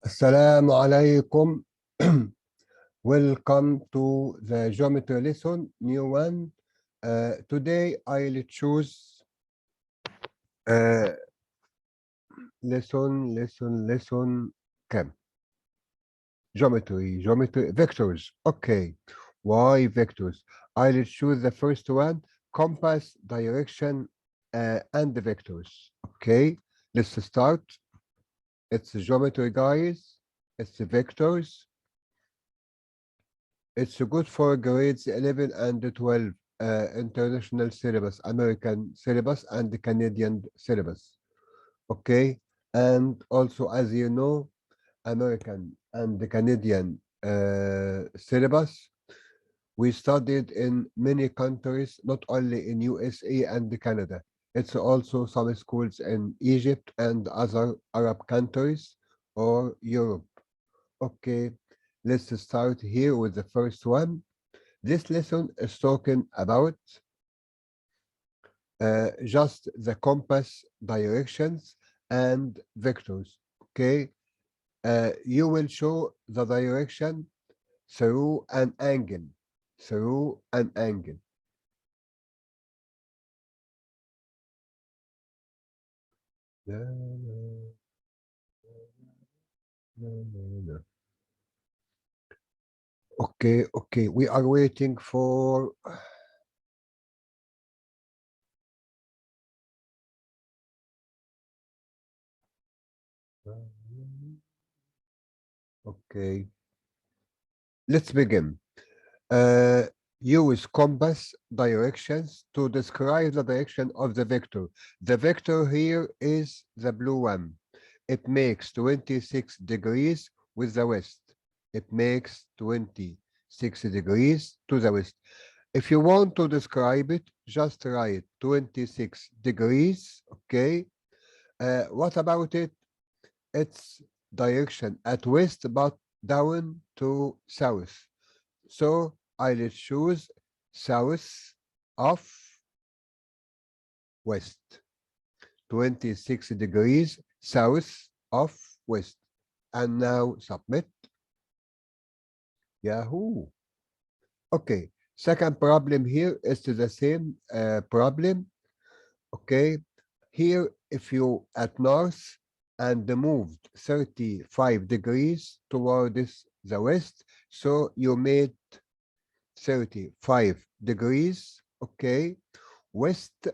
Assalamu alaikum. Welcome to the geometry lesson, new one. Today I'll choose uh, lesson كم? Geometry, vectors. Okay, why vectors? I'll choose the first one, compass, direction, and the vectors. Okay, let's start. It's geometry, guys. It's vectors. It's good for grades 11 and 12, international syllabus, American syllabus, and the Canadian syllabus. Okay. And also, as you know, American and the Canadian syllabus, we studied in many countries, not only in USA and Canada. It's also some schools in Egypt and other Arab countries or Europe. Okay, let's start here with the first one. This lesson is talking about just the compass directions and vectors. Okay, you will show the direction through an angle. Through an angle. No, no, no, no, no. Okay, okay. We are waiting for. Okay, let's begin. Uh, Use compass directions to describe the direction of the vector. The vector here is the blue one. It makes 26 degrees with the west. It makes 26 degrees to the west. If you want to describe it, just write 26 degrees, okay? What about it? Its direction at west, but down to south. So I'll choose south of west. 26 degrees south of west. And now submit. Yahoo. Okay. Second problem here is to the same problem. Okay. Here, if you at north and moved 35 degrees towards the west, so you made 35 degrees, okay, west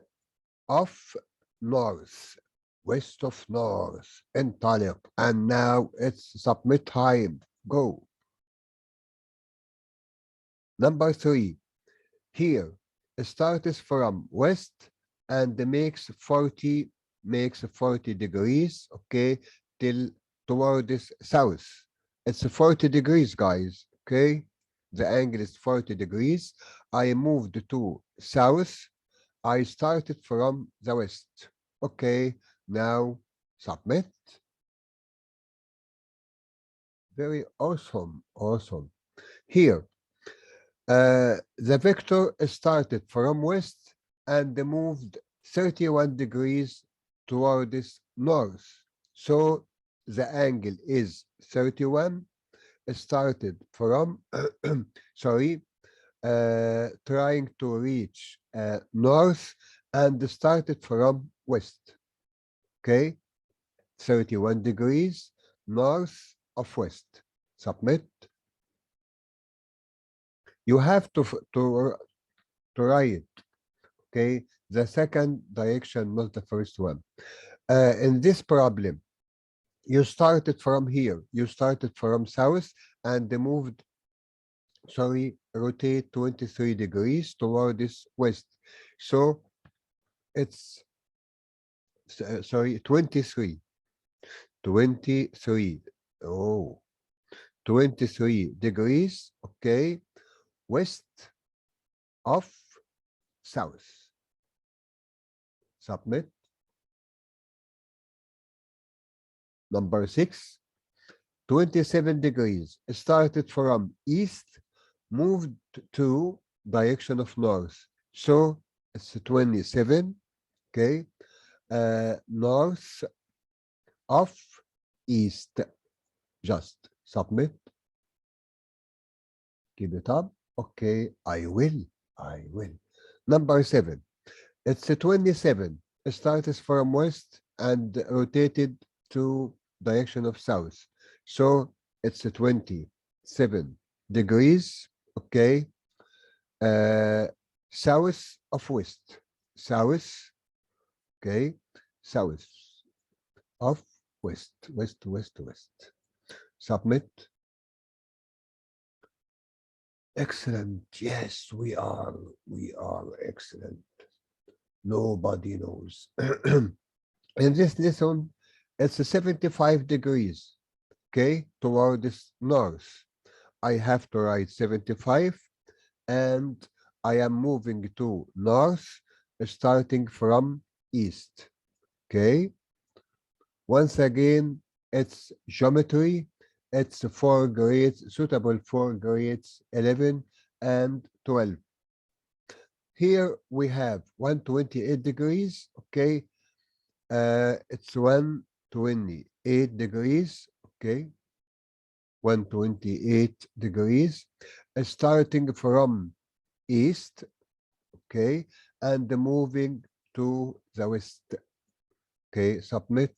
of north, west of north, انطلق. And now it's submit time, go. Number 3, here, starts from west and makes 40 degrees, okay, till towards south. It's 40 degrees, guys, okay? The angle is 40 degrees. I moved to south. I started from the west. Okay, now submit. Very awesome, awesome. Here, the vector started from west and moved 31 degrees towards north. So the angle is 31, started from, sorry, trying to reach north and started from west. Okay, 31 degrees north of west. Submit. You have to write, okay, the second direction, not the first one. In this problem, you started from here. You started from south and moved, sorry, rotate 23 degrees towards west. So it's, sorry, 23. 23. Oh, 23 degrees, okay, west of south. Submit. Number 6, 27 degrees. Started from east, moved to direction of north. So it's 27, okay, north of east. Just submit. Keep it up. Okay, I will. I will. Number 7. It's a 27. It starts from west and rotated to direction of south. So it's a 27 degrees. Okay. Uh, south of west. South. Okay. South of west. West, west, west. Submit. Excellent. Yes, we are. We are excellent. Nobody knows. In this lesson, it's a 75 degrees, okay, towards north. I have to write 75, and I am moving to north, starting from east, okay? Once again, it's geometry. It's for grades, suitable for grades 11 and 12. Here we have 128 degrees, okay? It's 128 degrees, okay? 128 degrees, starting from east, okay? And moving to the west, okay? Submit.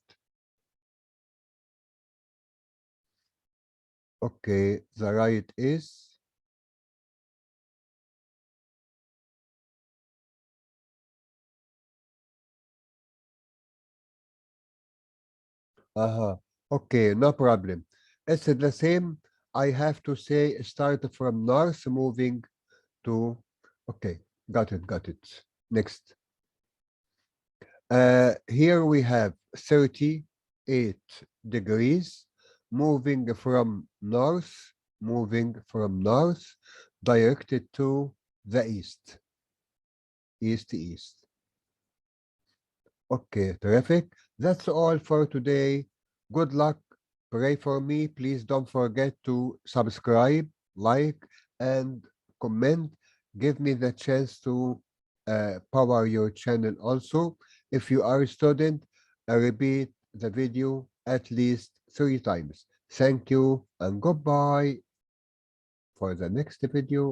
Okay, the right is okay, no problem. It's the same. I have to say start from north, moving to, okay, got it, got it. Next. Here we have 38 degrees, moving from north, directed to the east, east. Okay, terrific. That's all for today. Good luck. Pray for me. Please don't forget to subscribe, like, and comment. Give me the chance to power your channel also. If you are a student, repeat the video at least 3 times. Thank you and goodbye for the next video.